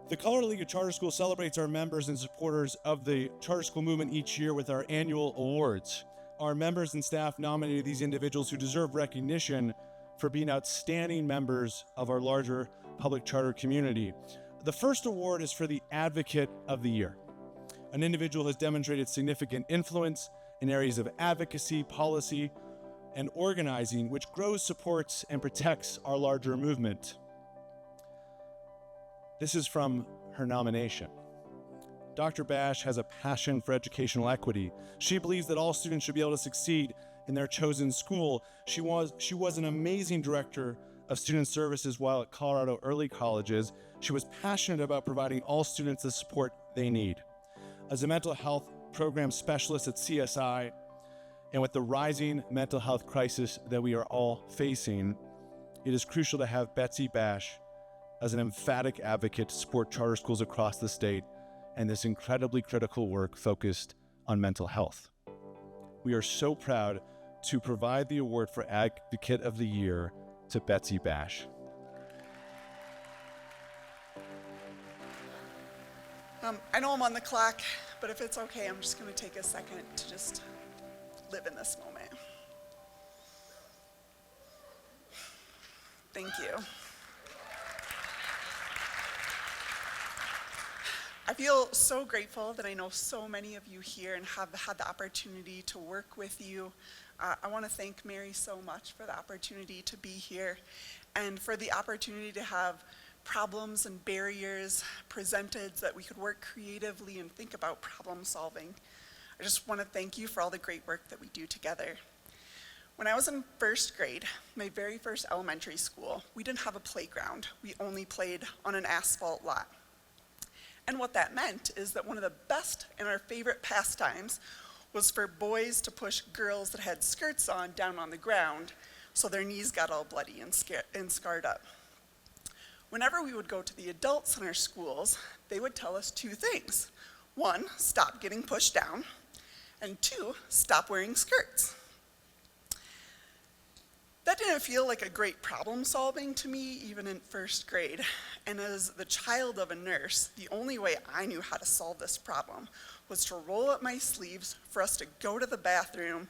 The Colorado League of Charter Schools celebrates our members and supporters of the charter school movement each year with our annual awards. Our members and staff nominated these individuals who deserve recognition for being outstanding members of our larger public charter community. The first award is for the Advocate of the Year. An individual has demonstrated significant influence in areas of advocacy, policy, and organizing, which grows, supports, and protects our larger movement. This is from her nomination. Dr. Basch has a passion for educational equity. She believes that all students should be able to succeed in their chosen school. She was an amazing director of student services while at Colorado Early Colleges. She was passionate about providing all students the support they need. As a mental health program specialist at CSI, and with the rising mental health crisis that we are all facing, it is crucial to have Betsy Basch as an emphatic advocate to support charter schools across the state and this incredibly critical work focused on mental health. We are so proud to provide the award for Advocate of the Year to Betsy Basch. I know I'm on the clock, but if it's okay, I'm just going to take a second to just live in this moment. Thank you. I feel so grateful that I know so many of you here and have had the opportunity to work with you. I want to thank Mary so much for the opportunity to be here and for the opportunity to have problems and barriers presented so that we could work creatively and think about problem solving. I just want to thank you for all the great work that we do together. When I was in first grade, my very first elementary school, we didn't have a playground. We only played on an asphalt lot. And what that meant is that one of the best and our favorite pastimes was for boys to push girls that had skirts on down on the ground so their knees got all bloody and scarred up. Whenever we would go to the adults in our schools, they would tell us two things. One, stop getting pushed down, and two, stop wearing skirts. That didn't feel like a great problem solving to me, even in first grade. And as the child of a nurse, the only way I knew how to solve this problem was to roll up my sleeves for us to go to the bathroom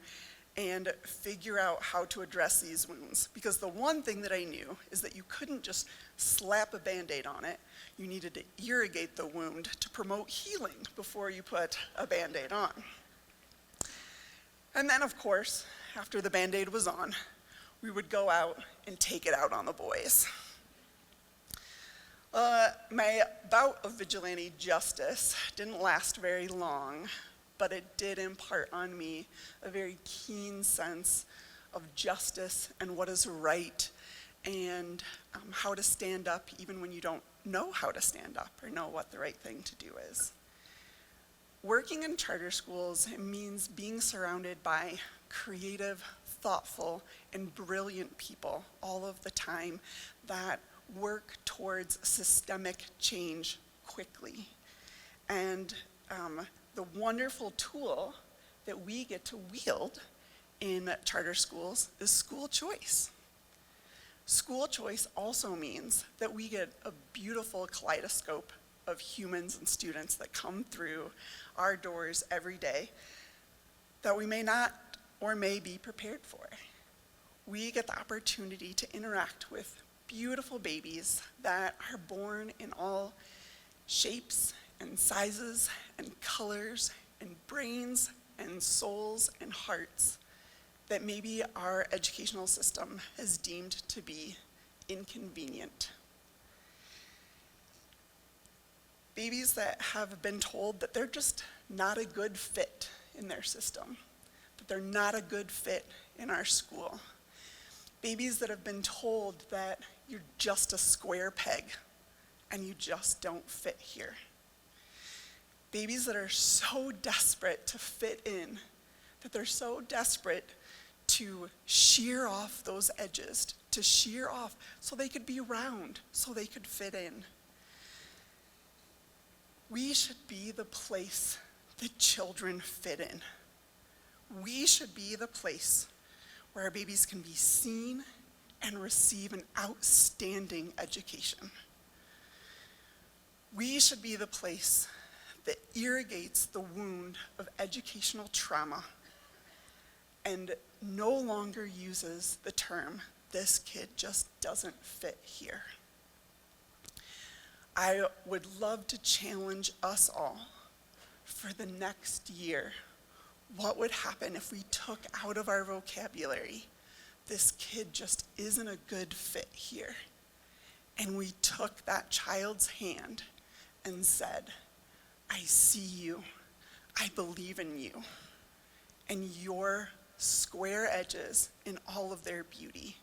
and figure out how to address these wounds. Because the one thing that I knew is that you couldn't just slap a Band-Aid on it. You needed to irrigate the wound to promote healing before you put a Band-Aid on. And then, of course, after the Band-Aid was on, we would go out and take it out on the boys. My bout of vigilante justice didn't last very long, but it did impart on me a very keen sense of justice and what is right, and how to stand up even when you don't know how to stand up or know what the right thing to do is. Working in charter schools means being surrounded by creative, thoughtful, and brilliant people all of the time that work towards systemic change quickly. And the wonderful tool that we get to wield in charter schools is school choice. School choice also means that we get a beautiful kaleidoscope of humans and students that come through our doors every day that we may not or may be prepared for. We get the opportunity to interact with beautiful babies that are born in all shapes and sizes and colors and brains and souls and hearts that maybe our educational system has deemed to be inconvenient. Babies that have been told that they're just not a good fit in their system, that they're not a good fit in our school. Babies that have been told that you're just a square peg and you just don't fit here. Babies that are so desperate to fit in, that they're so desperate to shear off those edges, to shear off so they could be round, so they could fit in. We should be the place that children fit in. We should be the place where our babies can be seen and receive an outstanding education. We should be the place that irrigates the wound of educational trauma and no longer uses the term, "this kid just doesn't fit here." I would love to challenge us all for the next year. What would happen if we took out of our vocabulary, "this kid just isn't a good fit here," and we took that child's hand and said, "I see you, I believe in you, and your square edges in all of their beauty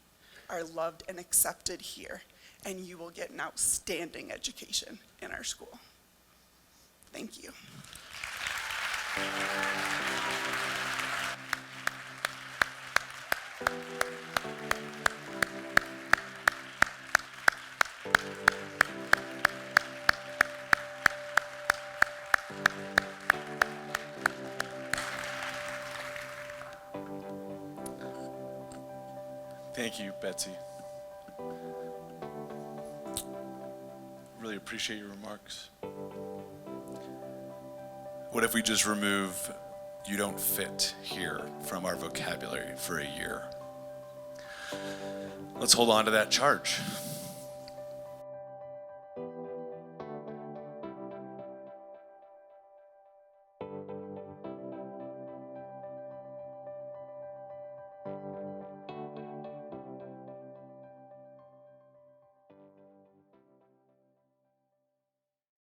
are loved and accepted here, and you will get an outstanding education in our school." Thank you. Thank you, Betsy. Really appreciate your remarks. What if we just remove "you don't fit here" from our vocabulary for a year? Let's hold on to that charge.